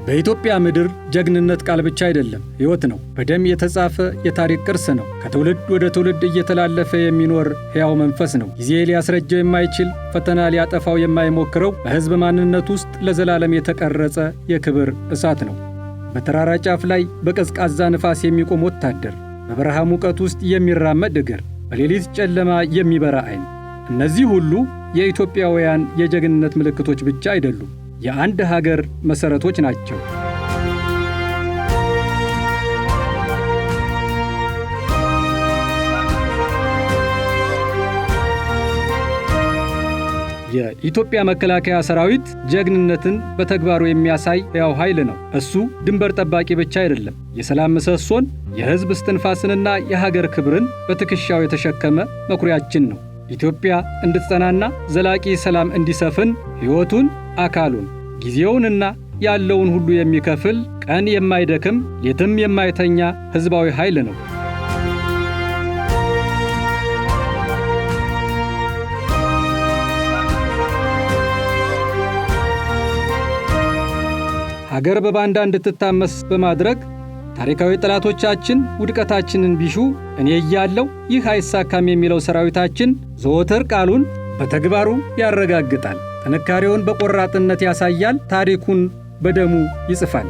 በኢትዮጵያ ምድር ጀግንነት ቃል ብቻ አይደለም፣ ሕይወት ነው። በደም የተጻፈ የታሪክ ቅርስ ነው። ከትውልድ ወደ ትውልድ እየተላለፈ የሚኖር ሕያው መንፈስ ነው። ጊዜ ሊያስረጀው የማይችል፣ ፈተና ሊያጠፋው የማይሞክረው፣ በሕዝብ ማንነት ውስጥ ለዘላለም የተቀረጸ የክብር እሳት ነው። በተራራ ጫፍ ላይ በቀዝቃዛ ንፋስ የሚቆም ወታደር፣ በበረሃ ሙቀት ውስጥ የሚራመድ እግር፣ በሌሊት ጨለማ የሚበራ ዓይን። እነዚህ ሁሉ የኢትዮጵያውያን የጀግንነት ምልክቶች ብቻ አይደሉም፣ የአንድ ሀገር መሠረቶች ናቸው። የኢትዮጵያ መከላከያ ሰራዊት ጀግንነትን በተግባሩ የሚያሳይ ሕያው ኃይል ነው። እሱ ድንበር ጠባቂ ብቻ አይደለም፣ የሰላም ምሰሶን፣ የሕዝብ እስትንፋስንና የሀገር ክብርን በትከሻው የተሸከመ መኩሪያችን ነው። ኢትዮጵያ እንድትጸናና ዘላቂ ሰላም እንዲሰፍን ሕይወቱን፣ አካሉን፣ ጊዜውንና ያለውን ሁሉ የሚከፍል ቀን የማይደክም ሌትም የማይተኛ ሕዝባዊ ኃይል ነው። ሀገር በባንዳ እንድትታመስ በማድረግ ታሪካዊ ጠላቶቻችን ውድቀታችንን ቢሹ እኔ እያለሁ ይህ አይሳካም የሚለው ሰራዊታችን ዘወትር ቃሉን በተግባሩ ያረጋግጣል። ጥንካሬውን በቆራጥነት ያሳያል። ታሪኩን በደሙ ይጽፋል።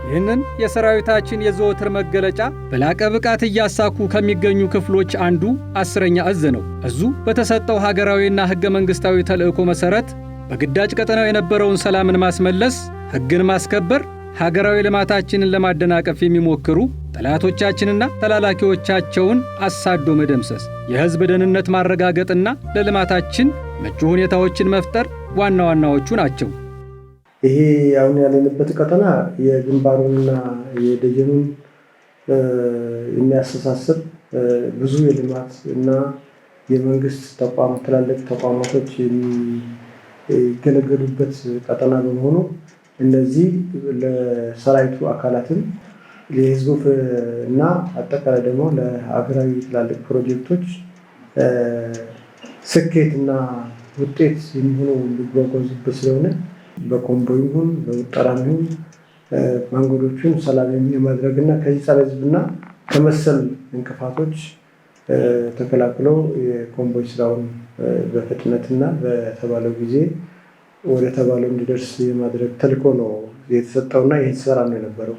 ይህንን የሰራዊታችን የዘወትር መገለጫ በላቀ ብቃት እያሳኩ ከሚገኙ ክፍሎች አንዱ 10ኛ እዝ ነው። እዙ በተሰጠው ሀገራዊና ሕገ መንግሥታዊ ተልእኮ መሠረት በግዳጅ ቀጠናው የነበረውን ሰላምን ማስመለስ፣ ሕግን ማስከበር፣ ሀገራዊ ልማታችንን ለማደናቀፍ የሚሞክሩ ጠላቶቻችንና ተላላኪዎቻቸውን አሳዶ መደምሰስ፣ የሕዝብ ደህንነት ማረጋገጥና ለልማታችን ምቹ ሁኔታዎችን መፍጠር ዋና ዋናዎቹ ናቸው። ይሄ አሁን ያለንበት ቀጠና የግንባሩንና የደጀኑን የሚያስተሳስር ብዙ የልማት እና የመንግስት ተቋማት ትላልቅ ተቋማቶች የሚገለገሉበት ቀጠና በመሆኑ እነዚህ ለሰራዊቱ አካላትን ለሕዝቡ እና አጠቃላይ ደግሞ ለሀገራዊ ትላልቅ ፕሮጀክቶች ስኬትና ውጤት የሚሆኑ ሊጓጓዙበት ስለሆነ በኮምቦይ ይሁን በውጠራም ይሁን መንገዶቹን ሰላም የማድረግና ከዚህ ጸረ ሕዝብና ከመሰል እንቅፋቶች ተከላክለው የኮምቦይ ስራውን በፍጥነትና በተባለው ጊዜ ወደ ተባለው እንዲደርስ የማድረግ ተልዕኮ ነው የተሰጠውና ይህን ስራ ነው የነበረው።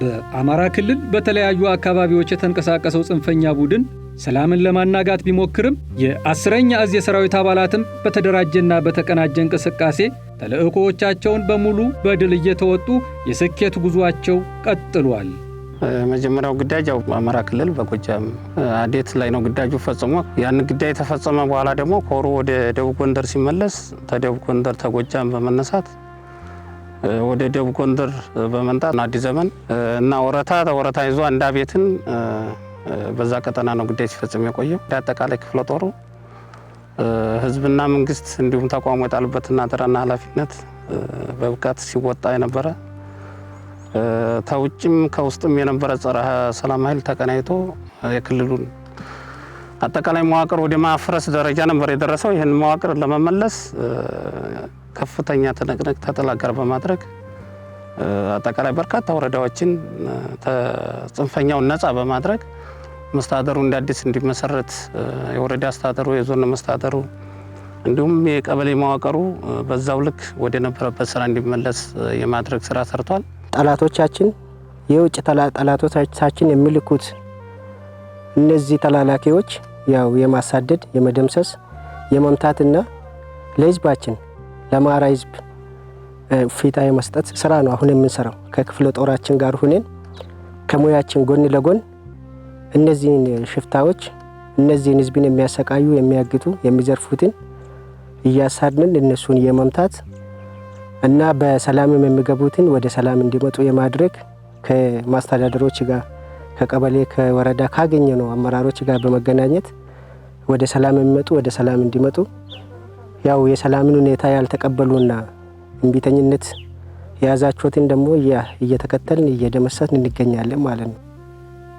በአማራ ክልል በተለያዩ አካባቢዎች የተንቀሳቀሰው ጽንፈኛ ቡድን ሰላምን ለማናጋት ቢሞክርም የ10ኛ እዝ የሰራዊት አባላትም በተደራጀና በተቀናጀ እንቅስቃሴ ተልዕኮዎቻቸውን በሙሉ በድል እየተወጡ የስኬት ጉዟቸው ቀጥሏል። መጀመሪያው ግዳጅ ያው አማራ ክልል በጎጃም አዴት ላይ ነው ግዳጁ ፈጽሞ። ያን ግዳጅ ተፈጸመ በኋላ ደግሞ ኮሩ ወደ ደቡብ ጎንደር ሲመለስ ተደቡብ ጎንደር ተጎጃም በመነሳት ወደ ደቡብ ጎንደር በመንጣት አዲስ ዘመን እና ወረታ ይዞ አንዳቤትን በዛ ቀጠና ነው ግዳጅ ሲፈጽም የቆየው። አጠቃላይ ክፍለ ጦሩ ህዝብና መንግስት እንዲሁም ተቋሙ የጣሉበትና አደራና ኃላፊነት በብቃት ሲወጣ የነበረ ተውጭም ከውስጥም የነበረ ጸረ ሰላም ኃይል ተቀናይቶ የክልሉን አጠቃላይ መዋቅር ወደ ማፍረስ ደረጃ ነበር የደረሰው። ይህን መዋቅር ለመመለስ ከፍተኛ ትንቅንቅ ተጠላጋር በማድረግ አጠቃላይ በርካታ ወረዳዎችን ጽንፈኛውን ነፃ በማድረግ መስተዳደሩ እንደ አዲስ እንዲመሰረት የወረዳ አስተዳደሩ፣ የዞን መስተዳደሩ እንዲሁም የቀበሌ መዋቅሩ በዛው ልክ ወደ ነበረበት ስራ እንዲመለስ የማድረግ ስራ ሰርቷል። ጠላቶቻችን የውጭ ጠላቶቻችን የሚልኩት እነዚህ ተላላኪዎች ያው የማሳደድ፣ የመደምሰስ፣ የመምታትና ለህዝባችን ለአማራ ህዝብ ፊታ የመስጠት ስራ ነው አሁን የምንሰራው። ከክፍለ ጦራችን ጋር ሆነን ከሙያችን ጎን ለጎን እነዚህን ሽፍታዎች እነዚህን ህዝብን የሚያሰቃዩ፣ የሚያግቱ፣ የሚዘርፉትን እያሳድን እነሱን የመምታት እና በሰላምም የሚገቡትን ወደ ሰላም እንዲመጡ የማድረግ ከማስተዳደሮች ጋር ከቀበሌ ከወረዳ ካገኘ ነው አመራሮች ጋር በመገናኘት ወደ ሰላም የሚመጡ ወደ ሰላም እንዲመጡ ያው የሰላምን ሁኔታ ያልተቀበሉና እንቢተኝነት የያዛቸውትን ደግሞ እየተከተልን እየደመሰስን እንገኛለን ማለት ነው።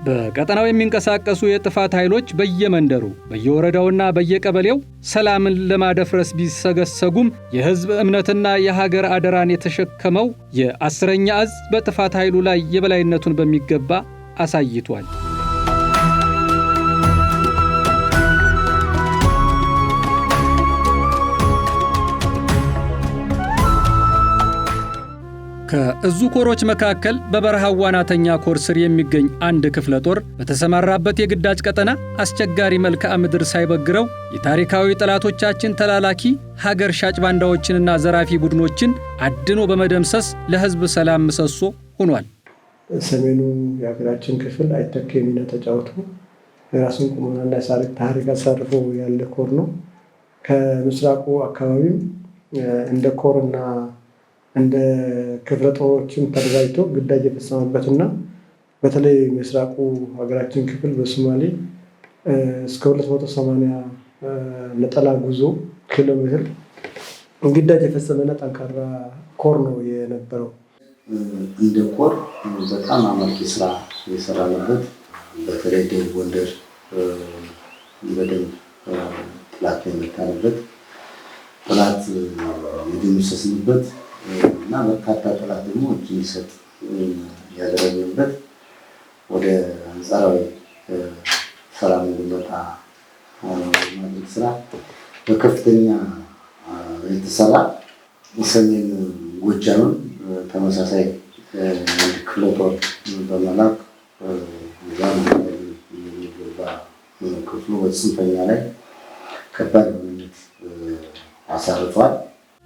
በቀጠናው የሚንቀሳቀሱ የጥፋት ኃይሎች በየመንደሩ በየወረዳውና በየቀበሌው ሰላምን ለማደፍረስ ቢሰገሰጉም የሕዝብ እምነትና የሀገር አደራን የተሸከመው የ10ኛ እዝ በጥፋት ኃይሉ ላይ የበላይነቱን በሚገባ አሳይቷል። ከእዙ ኮሮች መካከል በበረሃው ዋናተኛ ኮር ስር የሚገኝ አንድ ክፍለ ጦር በተሰማራበት የግዳጅ ቀጠና አስቸጋሪ መልክዓ ምድር ሳይበግረው የታሪካዊ ጠላቶቻችን ተላላኪ ሀገር ሻጭ ባንዳዎችንና ዘራፊ ቡድኖችን አድኖ በመደምሰስ ለሕዝብ ሰላም ምሰሶ ሆኗል። ሰሜኑ የሀገራችን ክፍል አይተካ ሚና ተጫውቶ የራሱን ቁመናና ታሪክ አሳርፎ ያለ ኮር ነው። ከምስራቁ አካባቢም እንደ ኮርና እንደ ክፍለ ጦሮችም ተደራጅቶ ግዳጅ የፈጸመበትና በተለይ ምስራቁ ሀገራችን ክፍል በሶማሌ እስከ 280 ነጠላ ጉዞ ኪሎ ሜትር ግዳጅ የፈጸመና ጠንካራ ኮር ነው የነበረው። እንደ ኮር በጣም አመርቂ ስራ የሰራንበት በተለይ ደቡብ ጎንደር በደንብ ጥላት የመታንበት ጥላት የደመሰስንበት እና በርካታ ጠላት ደግሞ እጅ እንዲሰጥ ያደረግንበት ወደ አንጻራዊ ሰላም እንዲመጣ ማድረግ ስራ በከፍተኛ የተሰራ የሰሜን ጎጃምን ተመሳሳይ አንድ ክፍለ ጦር በመላክ ዛም የሚገባ ክፍሉ በጽንፈኛ ላይ ከባድ ምንነት አሳርፏል።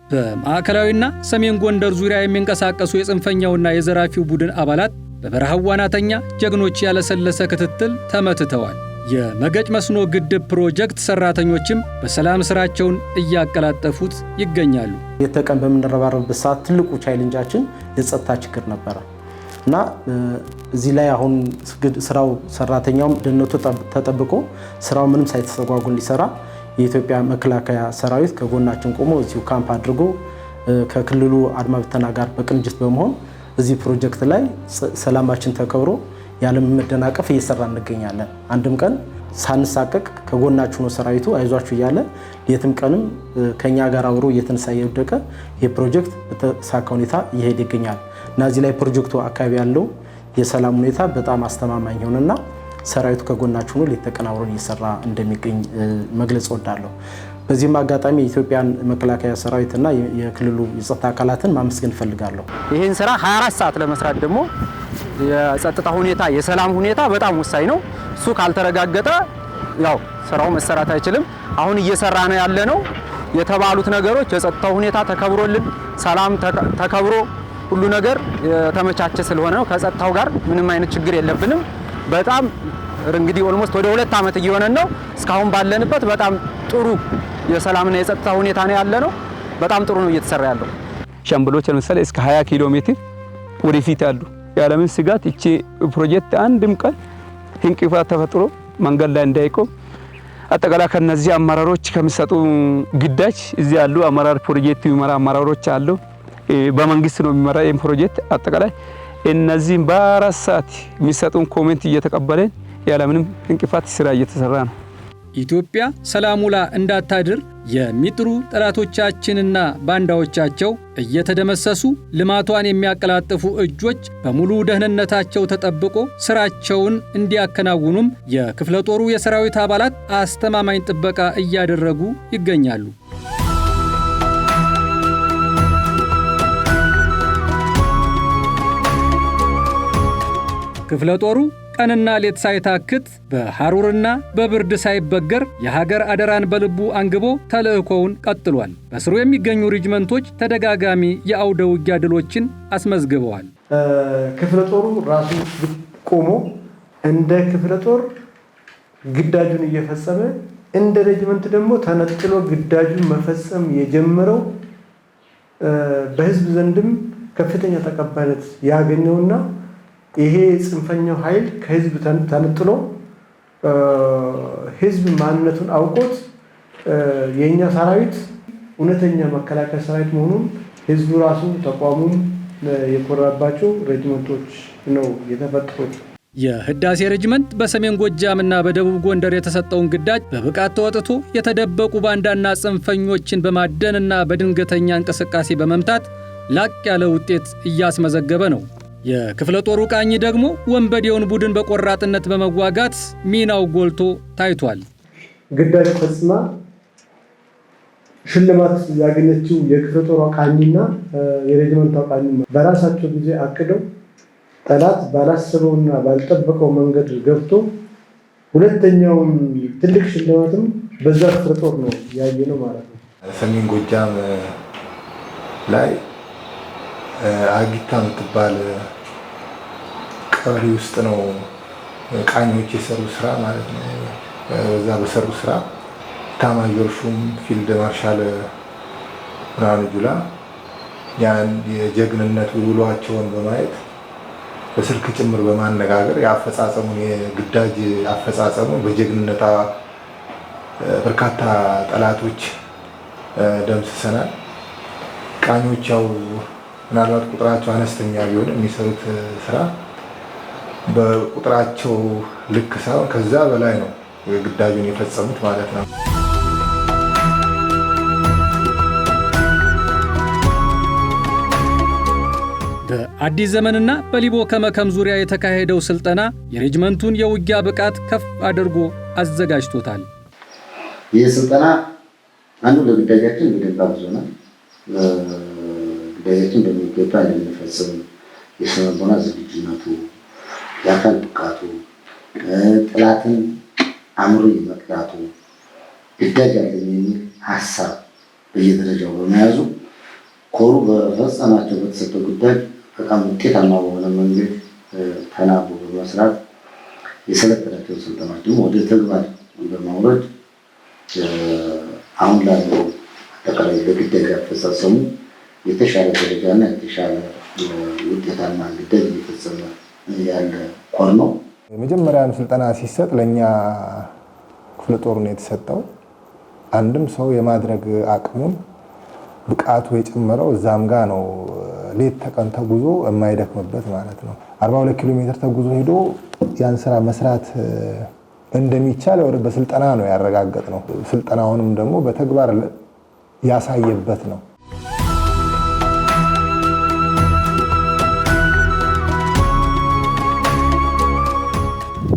በማዕከላዊና ሰሜን ጎንደር ዙሪያ የሚንቀሳቀሱ የጽንፈኛውና የዘራፊው ቡድን አባላት በበረሃው ዋናተኛ ጀግኖች ያለሰለሰ ክትትል ተመትተዋል። የመገጭ መስኖ ግድብ ፕሮጀክት ሰራተኞችም በሰላም ስራቸውን እያቀላጠፉት ይገኛሉ። የተቀን በምንረባረብበት ሰዓት ትልቁ ቻሌንጃችን የጸጥታ ችግር ነበረ እና እዚህ ላይ አሁን ስራው ሰራተኛውም ደህንነቱ ተጠብቆ ስራው ምንም ሳይተስተጓጉል እንዲሰራ የኢትዮጵያ መከላከያ ሰራዊት ከጎናችን ቆሞ እዚሁ ካምፕ አድርጎ ከክልሉ አድማ ብተና ጋር በቅንጅት በመሆን እዚህ ፕሮጀክት ላይ ሰላማችን ተከብሮ ያለ መደናቀፍ እየሰራ እንገኛለን። አንድም ቀን ሳንሳቀቅ ከጎናችሁ ነው ሰራዊቱ አይዟችሁ እያለ የትም ቀንም ከኛ ጋር አብሮ እየተነሳ እየወደቀ የፕሮጀክት በተሳካ ሁኔታ እየሄደ ይገኛል እና እዚህ ላይ ፕሮጀክቱ አካባቢ ያለው የሰላም ሁኔታ በጣም አስተማማኝ ሆነና ሰራዊቱ ከጎናችሁ ነው ሊተቀናብሮ እየሰራ እንደሚገኝ መግለጽ ወዳለሁ። በዚህም አጋጣሚ የኢትዮጵያን መከላከያ ሰራዊትና የክልሉ የጸጥታ አካላትን ማመስገን ፈልጋለሁ። ይህን ስራ 24 ሰዓት ለመስራት ደግሞ የጸጥታ ሁኔታ የሰላም ሁኔታ በጣም ወሳኝ ነው። እሱ ካልተረጋገጠ ያው ስራው መሰራት አይችልም። አሁን እየሰራ ነው ያለነው የተባሉት ነገሮች የጸጥታው ሁኔታ ተከብሮልን ሰላም ተከብሮ ሁሉ ነገር የተመቻቸ ስለሆነ ነው። ከጸጥታው ጋር ምንም አይነት ችግር የለብንም። በጣም እንግዲህ ኦልሞስት ወደ 2 ዓመት እየሆነን ነው። እስካሁን ባለንበት በጣም ጥሩ የሰላምና የጸጥታ ሁኔታ ነው ያለነው። በጣም ጥሩ ነው እየተሰራ ያለው። ሻምበሎች ለምሳሌ እስከ 20 ኪሎ ሜትር ወደፊት አሉ። ያለምን ስጋት እቺ ፕሮጀክት አንድም ቀን እንቅፋት ተፈጥሮ መንገድ ላይ እንዳይቆም አጠቃላይ ከነዚህ አመራሮች ከሚሰጡ ግዳጅ እዚህ ያሉ አመራር ፕሮጀክት የሚመራ አመራሮች አሉ። በመንግስት ነው የሚመራ ይሄን ፕሮጀክት አጠቃላይ እነዚህን በአራት ሰዓት የሚሰጡን ኮሜንት እየተቀበለን ያለምንም እንቅፋት ስራ እየተሰራ ነው። ኢትዮጵያ ሰላም ውላ እንዳታድር የሚጥሩ ጠላቶቻችንና ባንዳዎቻቸው እየተደመሰሱ ልማቷን የሚያቀላጥፉ እጆች በሙሉ ደህንነታቸው ተጠብቆ ስራቸውን እንዲያከናውኑም የክፍለ ጦሩ የሰራዊት አባላት አስተማማኝ ጥበቃ እያደረጉ ይገኛሉ። ክፍለ ጦሩ ቀንና ሌት ሳይታክት በሐሩርና በብርድ ሳይበገር የሀገር አደራን በልቡ አንግቦ ተልእኮውን ቀጥሏል። በስሩ የሚገኙ ሪጅመንቶች ተደጋጋሚ የአውደ ውጊያ ድሎችን አስመዝግበዋል። ክፍለ ጦሩ ራሱ ቆሞ እንደ ክፍለ ጦር ግዳጁን እየፈጸመ እንደ ሬጅመንት ደግሞ ተነጥሎ ግዳጁን መፈጸም የጀመረው በህዝብ ዘንድም ከፍተኛ ተቀባይነት ያገኘውና ይሄ ጽንፈኛው ኃይል ከህዝብ ተነጥሎ ህዝብ ማንነቱን አውቆት የኛ ሰራዊት እውነተኛ መከላከያ ሰራዊት መሆኑን ህዝቡ ራሱ ተቋሙም የኮራባቸው ሬጅመንቶች ነው የተፈጠሩት። የህዳሴ ሬጅመንት በሰሜን ጎጃምና በደቡብ ጎንደር የተሰጠውን ግዳጅ በብቃት ተወጥቶ የተደበቁ ባንዳና ጽንፈኞችን በማደንና በድንገተኛ እንቅስቃሴ በመምታት ላቅ ያለ ውጤት እያስመዘገበ ነው። የክፍለ ጦሩ ቃኝ ደግሞ ወንበዴውን ቡድን በቆራጥነት በመዋጋት ሚናው ጎልቶ ታይቷል። ግዳጅ ፈጽማ ሽልማት ያገኘችው የክፍለ ጦሩ ቃኝና የሬጅመንቱ ቃኝ በራሳቸው ጊዜ አቅደው ጠላት ባላሰበውና ባልጠበቀው መንገድ ገብቶ ሁለተኛውን ትልቅ ሽልማትም በዛ ክፍለ ጦር ነው ያየነው ማለት ነው። ሰሜን ጎጃም ላይ አጊታ የምትባል ቀበሌ ውስጥ ነው ቃኞች የሰሩ ስራ ማለት ነው። በዛ በሰሩ ስራ ኤታማዦር ሹም ፊልድ ማርሻል ብርሃኑ ጁላ ያን የጀግንነት ውሏቸውን በማየት በስልክ ጭምር በማነጋገር የአፈጻጸሙን የግዳጅ አፈጻጸሙን በጀግንነታ በርካታ ጠላቶች ደምስሰናል። ቃኞች ያው ምናልባት ቁጥራቸው አነስተኛ ቢሆን የሚሰሩት ስራ በቁጥራቸው ልክ ሳይሆን ከዛ በላይ ነው ግዳጁን የፈጸሙት ማለት ነው። በአዲስ ዘመንና በሊቦ ከመከም ዙሪያ የተካሄደው ስልጠና የሬጅመንቱን የውጊያ ብቃት ከፍ አድርጎ አዘጋጅቶታል። ይህ ስልጠና አንዱ ለግዳጃችን በደንብ አብዞናል። ግዳጃችን በሚገባ እንደምንፈጽም የስነ ልቦና ዝግጁነቱ፣ የአካል ብቃቱ፣ ጠላትን አእምሮ የመቅዳቱ ግዳጅ ያለኝ የሚል ሀሳብ በየደረጃው በመያዙ ኮሩ በፈጸማቸው በተሰጠው ግዳጅ በጣም ውጤታማ በሆነ መንገድ ተናቦ በመስራት የሰለጠናቸውን ስልጠናዎች ደግሞ ወደ ተግባር በማውረድ አሁን ላለው አጠቃላይ በግዳጅ አፈጻጸሙ የተሻለ ደረጃና የተሻለ ውጤታማ ግዳጅ እየፈጸመ ያለ ኮር ነው። የመጀመሪያውን ስልጠና ሲሰጥ ለእኛ ክፍለ ጦር ነው የተሰጠው። አንድም ሰው የማድረግ አቅሙን ብቃቱ የጨመረው እዛም ጋር ነው። ሌት ተቀን ተጉዞ የማይደክምበት ማለት ነው። 42 ኪሎ ሜትር ተጉዞ ሄዶ ያን ስራ መስራት እንደሚቻል በስልጠና ነው ያረጋገጥ ነው። ስልጠናውንም ደግሞ በተግባር ያሳየበት ነው።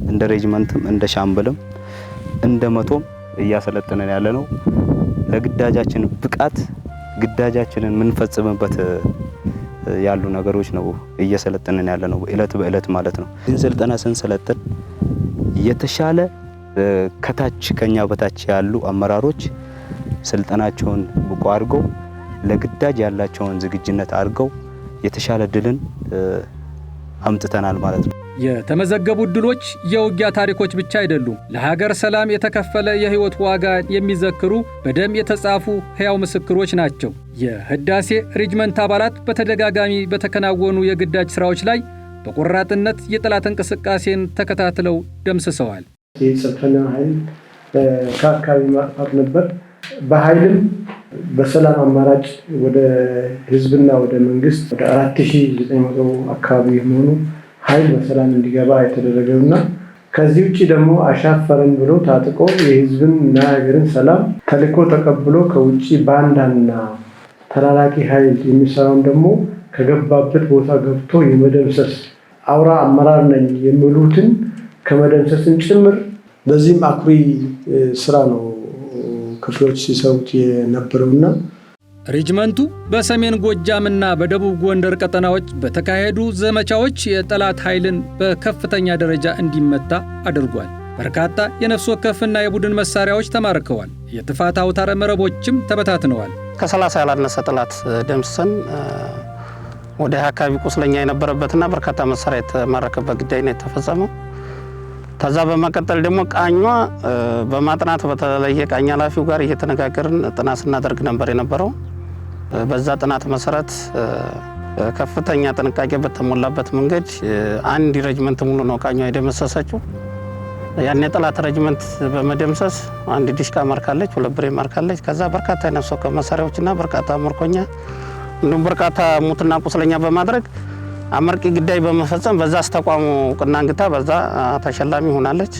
እንደ ሬጅመንትም እንደ ሻምበልም እንደ መቶም እያሰለጠነን ያለ ነው። ለግዳጃችን ብቃት ግዳጃችንን የምንፈጽምበት ያሉ ነገሮች ነው እየሰለጠነን ያለ ነው እለት በእለት ማለት ነው። ይህን ስልጠና ስንሰለጥን የተሻለ ከታች ከኛ በታች ያሉ አመራሮች ስልጠናቸውን ብቁ አድርገው ለግዳጅ ያላቸውን ዝግጁነት አድርገው የተሻለ ድልን አምጥተናል ማለት ነው። የተመዘገቡ ድሎች የውጊያ ታሪኮች ብቻ አይደሉም። ለሀገር ሰላም የተከፈለ የህይወት ዋጋ የሚዘክሩ በደም የተጻፉ ሕያው ምስክሮች ናቸው። የህዳሴ ሬጅመንት አባላት በተደጋጋሚ በተከናወኑ የግዳጅ ስራዎች ላይ በቆራጥነት የጠላት እንቅስቃሴን ተከታትለው ደምስሰዋል። የጽንፈኛ ኃይል ከአካባቢ ማጥፋት ነበር። በኃይልም በሰላም አማራጭ ወደ ህዝብና ወደ መንግስት ወደ 4900 አካባቢ የሆኑ ኃይል በሰላም እንዲገባ የተደረገውና ከዚህ ውጭ ደግሞ አሻፈረን ብሎ ታጥቆ የህዝብንና ሀገርን ሰላም ተልዕኮ ተቀብሎ ከውጭ ባንዳና ተላላኪ ኃይል የሚሰራውን ደግሞ ከገባበት ቦታ ገብቶ የመደምሰስ አውራ አመራር ነኝ የሚሉትን ከመደምሰስን ጭምር በዚህም አኩሪ ስራ ነው ክፍሎች ሲሰሩት የነበረውና ሬጅመንቱ በሰሜን ጎጃምና በደቡብ ጎንደር ቀጠናዎች በተካሄዱ ዘመቻዎች የጠላት ኃይልን በከፍተኛ ደረጃ እንዲመታ አድርጓል። በርካታ የነፍስ ወከፍና የቡድን መሳሪያዎች ተማርከዋል። የጥፋት አውታረ መረቦችም ተበታትነዋል። ከ30 ያላነሰ ጠላት ደምስሰን ወደ አካባቢ ቁስለኛ የነበረበትና በርካታ መሳሪያ የተማረከበት ግዳይ ነው የተፈጸመው። ከዛ በመቀጠል ደግሞ ቃኟ በማጥናት በተለየ ቃኝ ኃላፊው ጋር እየተነጋገርን ጥናት ስናደርግ ነበር የነበረው። በዛ ጥናት መሰረት ከፍተኛ ጥንቃቄ በተሞላበት መንገድ አንድ ሬጅመንት ሙሉ ነው ቃኟ የደመሰሰችው። ያን የጠላት ሬጅመንት በመደምሰስ አንድ ዲሽቃ ማርካለች፣ ሁለት ብሬ ማርካለች። ከዛ በርካታ የነፍስ ወከፍ መሳሪያዎችና በርካታ ምርኮኛ እንዲሁም በርካታ ሙትና ቁስለኛ በማድረግ አመርቂ ግዳይ በመፈጸም በዛ አስተቋሙ ቅና እንግታ በዛ ተሸላሚ ሆናለች።